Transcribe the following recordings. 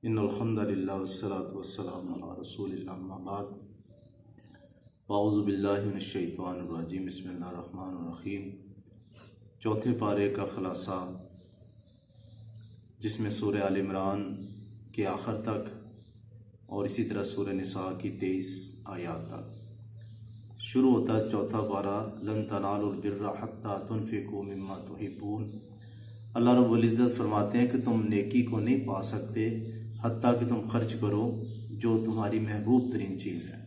ان الحمد للہ والصلاۃ والسلام علی رسول اللہ اما بعد اعوذ باللہ من الشیطان الرجیم بسم اللہ الرحمن الرحیم۔ چوتھے پارے کا خلاصہ جس میں سورہ آل عمران کے آخر تک اور اسی طرح سورہ نساء کی 23 آیات تک شروع ہوتا ہے۔ چوتھا پارہ لن تنالوا البر حتی تنفقوا مما تحبون۔ اللہ رب العزت فرماتے ہیں کہ تم نیکی کو نہیں پا سکتے حتیٰ کہ تم خرچ کرو جو تمہاری محبوب ترین چیز ہے۔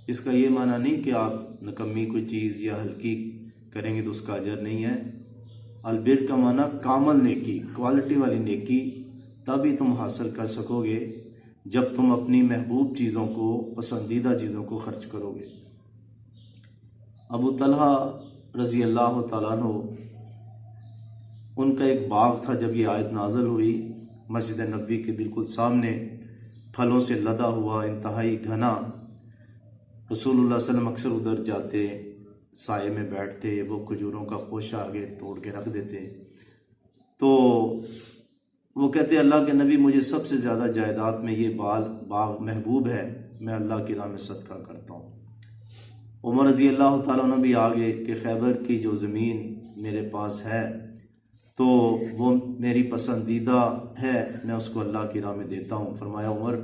اس کا یہ معنی نہیں کہ آپ نکمی کوئی چیز یا ہلکی کریں گے تو اس کا اجر نہیں ہے۔ البر کا معنی کامل نیکی، کوالٹی والی نیکی تبھی تم حاصل کر سکو گے جب تم اپنی محبوب چیزوں کو، پسندیدہ چیزوں کو خرچ کرو گے۔ ابو طلحہ رضی اللہ تعالیٰ عنہ، ان کا ایک باغ تھا جب یہ آیت نازل ہوئی، مسجد نبوی کے بالکل سامنے، پھلوں سے لدا ہوا، انتہائی گھنا۔ رسول اللہ صلی اللہ علیہ وسلم اکثر ادھر جاتے، سائے میں بیٹھتے، وہ کھجوروں کا خوشہ آگے توڑ کے رکھ دیتے۔ تو وہ کہتے اللہ کے نبی، مجھے سب سے زیادہ جائیداد میں یہ باغ محبوب ہے، میں اللہ کی راہ میں صدقہ کرتا ہوں۔ عمر رضی اللہ تعالیٰ عنہ بھی آگے کہ خیبر کی جو زمین میرے پاس ہے تو وہ میری پسندیدہ ہے، میں اس کو اللہ کی راہ میں دیتا ہوں۔ فرمایا عمر،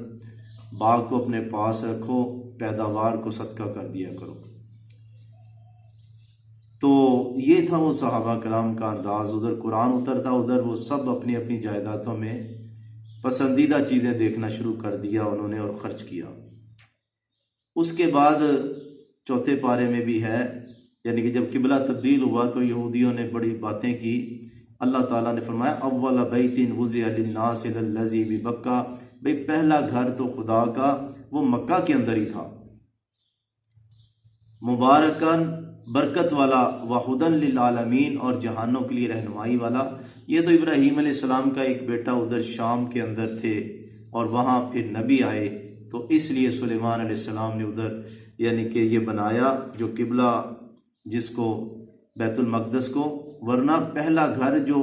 باغ کو اپنے پاس رکھو، پیداوار کو صدقہ کر دیا کرو۔ تو یہ تھا وہ صحابہ کرام کا انداز۔ ادھر قرآن اترتا، ادھر وہ سب اپنی اپنی جائیدادوں میں پسندیدہ چیزیں دیکھنا شروع کر دیا انہوں نے اور خرچ کیا۔ اس کے بعد چوتھے پارے میں بھی ہے، یعنی کہ جب قبلہ تبدیل ہوا تو یہودیوں نے بڑی باتیں کی۔ اللہ تعالیٰ نے فرمایا اول بیت وضع للناس للذی ببکہ، بھئی پہلا گھر تو خدا کا وہ مکہ کے اندر ہی تھا، مبارکاً برکت والا، وہدی للعالمین اور جہانوں کے لیے رہنمائی والا۔ یہ تو ابراہیم علیہ السلام کا ایک بیٹا ادھر شام کے اندر تھے اور وہاں پھر نبی آئے، تو اس لیے سلیمان علیہ السلام نے ادھر یعنی کہ یہ بنایا جو قبلہ، جس کو بیت المقدس کو، ورنہ پہلا گھر جو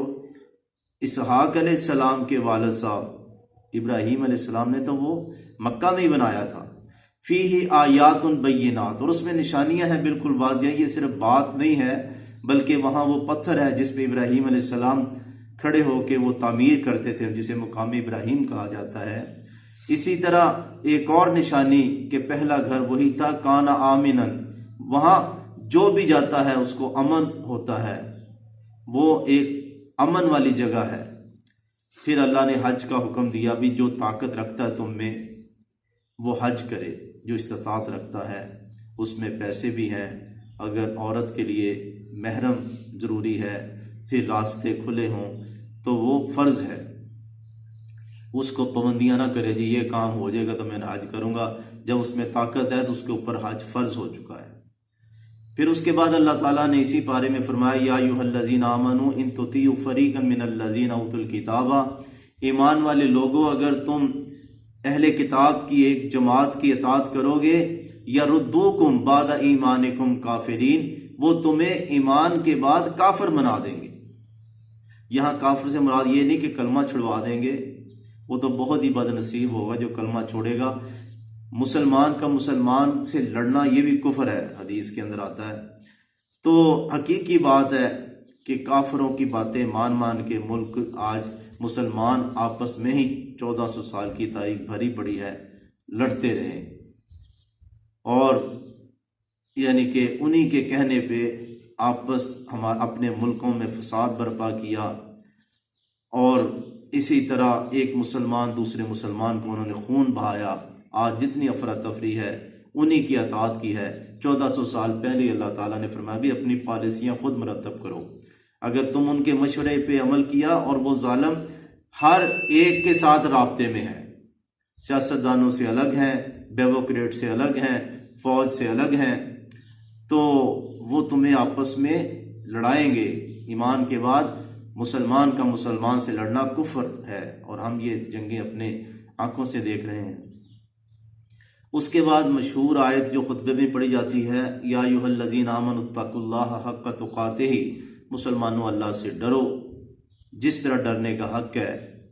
اسحاق علیہ السلام کے والد صاحب ابراہیم علیہ السلام نے تو وہ مکہ میں ہی بنایا تھا۔ فیہ آیات بینات، اور اس میں نشانیاں ہیں بالکل واضح۔ یہ صرف بات نہیں ہے بلکہ وہاں وہ پتھر ہے جس پہ ابراہیم علیہ السلام کھڑے ہو کے وہ تعمیر کرتے تھے، جسے مقام ابراہیم کہا جاتا ہے۔ اسی طرح ایک اور نشانی کہ پہلا گھر وہی تھا، کانا آمنن، وہاں جو بھی جاتا ہے اس کو امن ہوتا ہے، وہ ایک امن والی جگہ ہے۔ پھر اللہ نے حج کا حکم دیا، بھی جو طاقت رکھتا ہے تم میں وہ حج کرے، جو استطاعت رکھتا ہے۔ اس میں پیسے بھی ہیں، اگر عورت کے لیے محرم ضروری ہے، پھر راستے کھلے ہوں تو وہ فرض ہے، اس کو پابندیاں نہ کرے جی یہ کام ہو جائے گا تو میں حج کروں گا۔ جب اس میں طاقت ہے تو اس کے اوپر حج فرض ہو چکا ہے۔ پھر اس کے بعد اللہ تعالیٰ نے اسی پارے میں فرمایا یا ایھا الذین آمنوا ان تطیعوا فریقا من الذین اوتوا الکتاب، ایمان والے لوگوں اگر تم اہل کتاب کی ایک جماعت کی اطاعت کرو گے، یردوکم بعد ایمانکم کافرین، وہ تمہیں ایمان کے بعد کافر بنا دیں گے۔ یہاں کافر سے مراد یہ نہیں کہ کلمہ چھڑوا دیں گے، وہ تو بہت ہی بد نصیب ہوگا جو کلمہ چھوڑے گا۔ مسلمان کا مسلمان سے لڑنا یہ بھی کفر ہے، حدیث کے اندر آتا ہے۔ تو حقیقی بات ہے کہ کافروں کی باتیں مان کے ملک آج مسلمان آپس میں ہی 1400 سال کی تاریخ بھری پڑی ہے، لڑتے رہے، اور یعنی کہ انہی کے کہنے پہ اپنے ملکوں میں فساد برپا کیا، اور اسی طرح ایک مسلمان دوسرے مسلمان کو انہوں نے خون بہایا۔ آج جتنی افراتفری ہے انہی کی اطاعت کی ہے۔ 1400 سال پہلے اللہ تعالیٰ نے فرمایا بھی اپنی پالیسیاں خود مرتب کرو۔ اگر تم ان کے مشورے پہ عمل کیا، اور وہ ظالم ہر ایک کے ساتھ رابطے میں ہے، سیاستدانوں سے الگ ہیں، بیوروکریٹ سے الگ ہیں، فوج سے الگ ہیں، تو وہ تمہیں آپس میں لڑائیں گے۔ ایمان کے بعد مسلمان کا مسلمان سے لڑنا کفر ہے، اور ہم یہ جنگیں اپنے آنکھوں سے دیکھ رہے ہیں۔ اس کے بعد مشہور آیت جو خطبے میں پڑھی جاتی ہے، یا ایھا الذین آمنوا اتقوا اللہ حق تقاتہ، مسلمانوں اللہ سے ڈرو جس طرح ڈرنے کا حق ہے،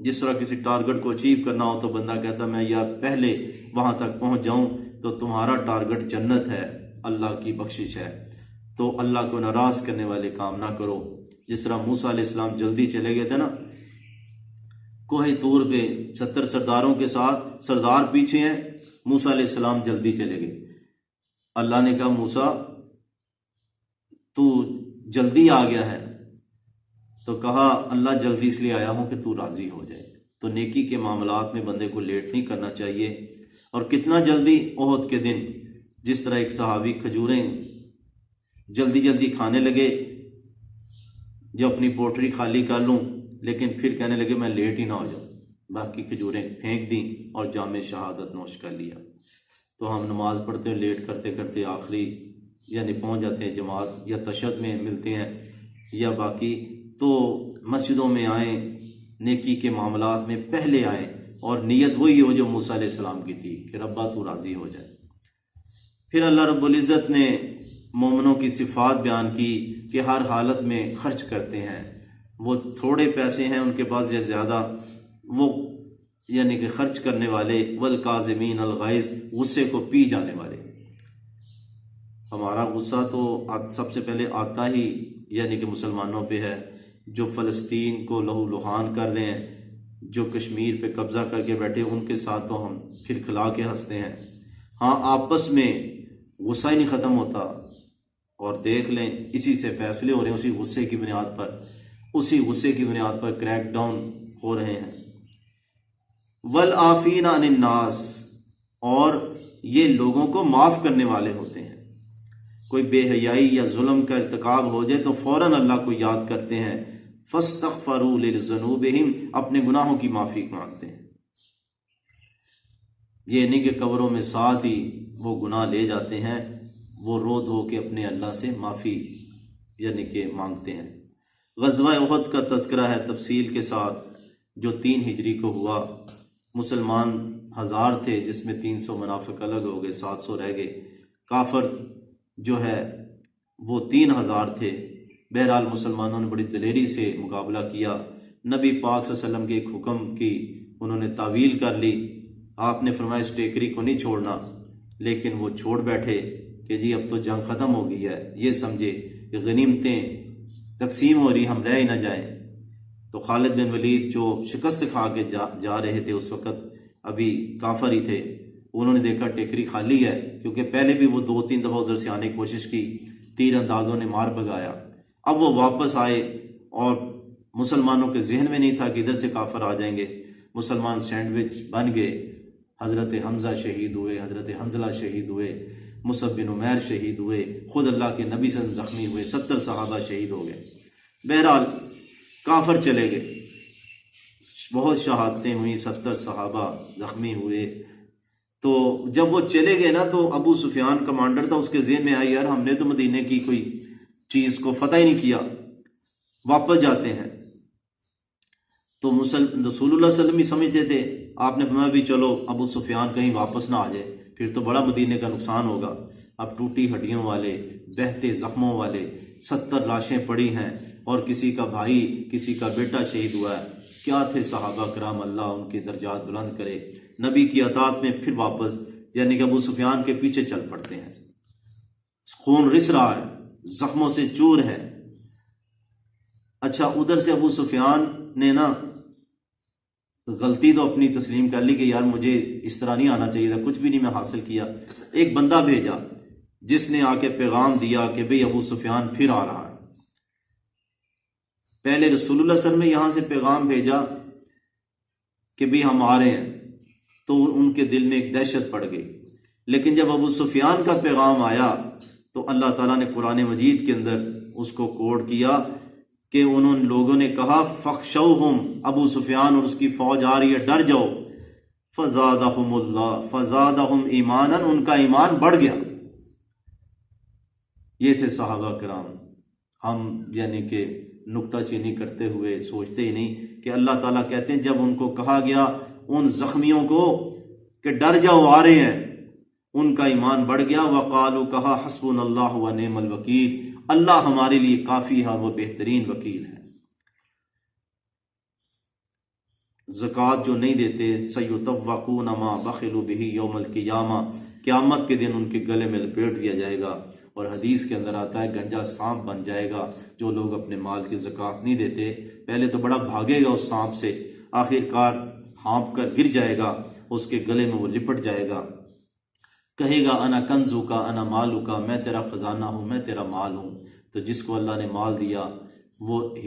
جس طرح کسی ٹارگٹ کو اچیو کرنا ہو تو بندہ کہتا میں یا پہلے وہاں تک پہنچ جاؤں، تو تمہارا ٹارگٹ جنت ہے، اللہ کی بخشش ہے، تو اللہ کو ناراض کرنے والے کام نہ کرو۔ جس طرح موسیٰ علیہ السلام جلدی چلے گئے تھے نا کوہ طور پہ 70 سرداروں کے ساتھ، سردار پیچھے ہیں، موسیٰ علیہ السلام جلدی چلے گئے۔ اللہ نے کہا موسیٰ تو جلدی آ گیا ہے، تو کہا اللہ جلدی اس لیے آیا ہوں کہ تو راضی ہو جائے۔ تو نیکی کے معاملات میں بندے کو لیٹ نہیں کرنا چاہیے۔ اور کتنا جلدی، احد کے دن جس طرح ایک صحابی کھجوریں جلدی جلدی کھانے لگے، جو اپنی پوٹری خالی کر لوں، لیکن پھر کہنے لگے میں لیٹ ہی نہ ہو جاؤں، باقی کھجوریں پھینک دیں اور جام شہادت نوش کر لیا۔ تو ہم نماز پڑھتے ہیں لیٹ کرتے کرتے آخری یعنی پہنچ جاتے ہیں جماعت، یا تشہد میں ملتے ہیں یا باقی، تو مسجدوں میں آئیں، نیکی کے معاملات میں پہلے آئیں، اور نیت وہی ہو جو موسیٰ علیہ السلام کی تھی کہ ربا تو راضی ہو جائے۔ پھر اللہ رب العزت نے مومنوں کی صفات بیان کی کہ ہر حالت میں خرچ کرتے ہیں، وہ تھوڑے پیسے ہیں ان کے پاس یا زیادہ، وہ یعنی کہ خرچ کرنے والے، والکاظمین الغیظ، غصے کو پی جانے والے۔ ہمارا غصہ تو سب سے پہلے آتا ہی یعنی کہ مسلمانوں پہ ہے، جو فلسطین کو لہو لہان کر رہے ہیں، جو کشمیر پہ قبضہ کر کے بیٹھے، ان کے ساتھ تو ہم پھر کھلا کے ہنستے ہیں۔ ہاں آپس میں غصہ ہی نہیں ختم ہوتا، اور دیکھ لیں اسی سے فیصلے ہو رہے ہیں، اسی غصے کی بنیاد پر کریک ڈاؤن ہو رہے ہیں۔ والعافین عن الناس، اور یہ لوگوں کو معاف کرنے والے ہوتے ہیں۔ کوئی بے حیائی یا ظلم کا ارتکاب ہو جائے تو فوراً اللہ کو یاد کرتے ہیں، فاستغفروا لذنوبہم، اپنے گناہوں کی معافی مانگتے ہیں۔ یہ نہیں کہ قبروں میں ساتھ ہی وہ گناہ لے جاتے ہیں، وہ رو دھو کے اپنے اللہ سے معافی یعنی کہ مانگتے ہیں۔ غزوہ احد کا تذکرہ ہے تفصیل کے ساتھ، جو 3 ہجری کو ہوا۔ مسلمان 1000 تھے، جس میں 300 منافق الگ ہو گئے، 700 رہ گئے۔ کافر جو ہے وہ 3000 تھے۔ بہرحال مسلمانوں نے بڑی دلیری سے مقابلہ کیا۔ نبی پاک صلی اللہ علیہ وسلم کے ایک حکم کی انہوں نے تعویل کر لی۔ آپ نے فرمایا اس ٹیکری کو نہیں چھوڑنا، لیکن وہ چھوڑ بیٹھے کہ جی اب تو جنگ ختم ہو گئی ہے، یہ سمجھے کہ غنیمتیں تقسیم ہو رہی، ہم رہ ہی نہ جائیں۔ تو خالد بن ولید جو شکست کھا کے جا رہے تھے، اس وقت ابھی کافر ہی تھے، انہوں نے دیکھا ٹیکری خالی ہے، کیونکہ پہلے بھی وہ 2-3 دفعہ ادھر سے آنے کی کوشش کی، تیر اندازوں نے مار بھگایا۔ اب وہ واپس آئے، اور مسلمانوں کے ذہن میں نہیں تھا کہ ادھر سے کافر آ جائیں گے۔ مسلمان سینڈوچ بن گئے، حضرت حمزہ شہید ہوئے، حضرت حنظلہ شہید ہوئے، مصعب بن عمیر شہید ہوئے، خود اللہ کے نبی صلی اللہ علیہ وسلم زخمی ہوئے، 70 صحابہ شہید ہو گئے۔ بہرحال کافر چلے گئے، بہت شہادتیں ہوئیں، 70 صحابہ زخمی ہوئے۔ تو جب وہ چلے گئے نا، تو ابو سفیان کمانڈر تھا، اس کے ذہن میں آئی یار ہم نے تو مدینے کی کوئی چیز کو فتح ہی نہیں کیا، واپس جاتے ہیں۔ تو رسول اللہ صلی اللہ علیہ وسلم ہی سمجھتے تھے، آپ نے فرمایا بھی چلو ابو سفیان کہیں واپس نہ آ جائے، پھر تو بڑا مدینے کا نقصان ہوگا۔ اب ٹوٹی ہڈیوں والے، بہتے زخموں والے 70 لاشیں پڑی ہیں، اور کسی کا بھائی، کسی کا بیٹا شہید ہوا ہے۔ کیا تھے صحابہ کرام، اللہ ان کے درجات بلند کرے۔ نبی کی اطاعت میں پھر واپس یعنی کہ ابو سفیان کے پیچھے چل پڑتے ہیں۔ خون رس رہا ہے، زخموں سے چور ہے۔ اچھا ادھر سے ابو سفیان نے نا غلطی تو اپنی تسلیم کر لی کہ یار مجھے اس طرح نہیں آنا چاہیے تھا، کچھ بھی نہیں میں حاصل کیا۔ ایک بندہ بھیجا جس نے آ کے پیغام دیا کہ بھئی ابو سفیان پھر آ رہا ہے۔ پہلے رسول اللہ صلی اللہ علیہ وسلم نے یہاں سے پیغام بھیجا کہ بھئی ہم آ رہے ہیں، تو ان کے دل میں ایک دہشت پڑ گئی۔ لیکن جب ابو سفیان کا پیغام آیا تو اللہ تعالیٰ نے قرآن مجید کے اندر اس کو کوڈ کیا کہ انہوں لوگوں نے کہا فخشوہم، ابو سفیان اور اس کی فوج آ رہی ہے، ڈر جاؤ۔ فزادہم اللہ، فزادہم ایمانا، ان کا ایمان بڑھ گیا۔ یہ تھے صحابہ کرام۔ ہم یعنی کہ نکتہ چینی کرتے ہوئے سوچتے ہی نہیں کہ اللہ تعالیٰ کہتے ہیں جب ان کو کہا گیا ان زخمیوں کو کہ ڈر جاؤ آ رہے ہیں، ان کا ایمان بڑھ گیا۔ وقالو، کہا حسبنا اللہ و نعم الوکیل، اللہ ہمارے لیے کافی ہے اور وہ بہترین وکیل ہے۔ زکوٰۃ جو نہیں دیتے سیطوقون ما بخلوا بہ یوم القیامہ، قیامت کے دن ان کے گلے میں لپیٹ دیا جائے گا۔ اور حدیث کے اندر آتا ہے گنجا سانپ بن جائے گا جو لوگ اپنے مال کی زکوٰۃ نہیں دیتے۔ پہلے تو بڑا بھاگے گا اس سانپ سے، آخر کار ہانپ کر گر جائے گا، اس کے گلے میں وہ لپٹ جائے گا، کہے گا انا کنزو کا انا مالو کا، میں تیرا خزانہ ہوں، میں تیرا مال ہوں۔ تو جس کو اللہ نے مال دیا وہ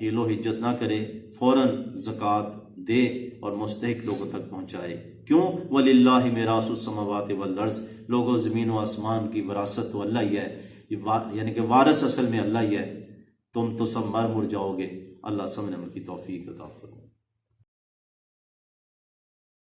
ہیل و حجت نہ کرے، فوراً زکوٰۃ دے اور مستحق لوگوں تک پہنچائے۔ کیوں؟ وَلِلَّهِ مِيرَاثُ السَّمَاوَاتِ وَالْأَرْضِ، لوگوں زمین و آسمان کی وراثت تو اللہ ہی ہے، یعنی کہ وارث اصل میں اللہ ہی ہے۔ تم تو سب مر جاؤ گے۔ اللہ سمجھنے کی توفیق عطا فرمائے۔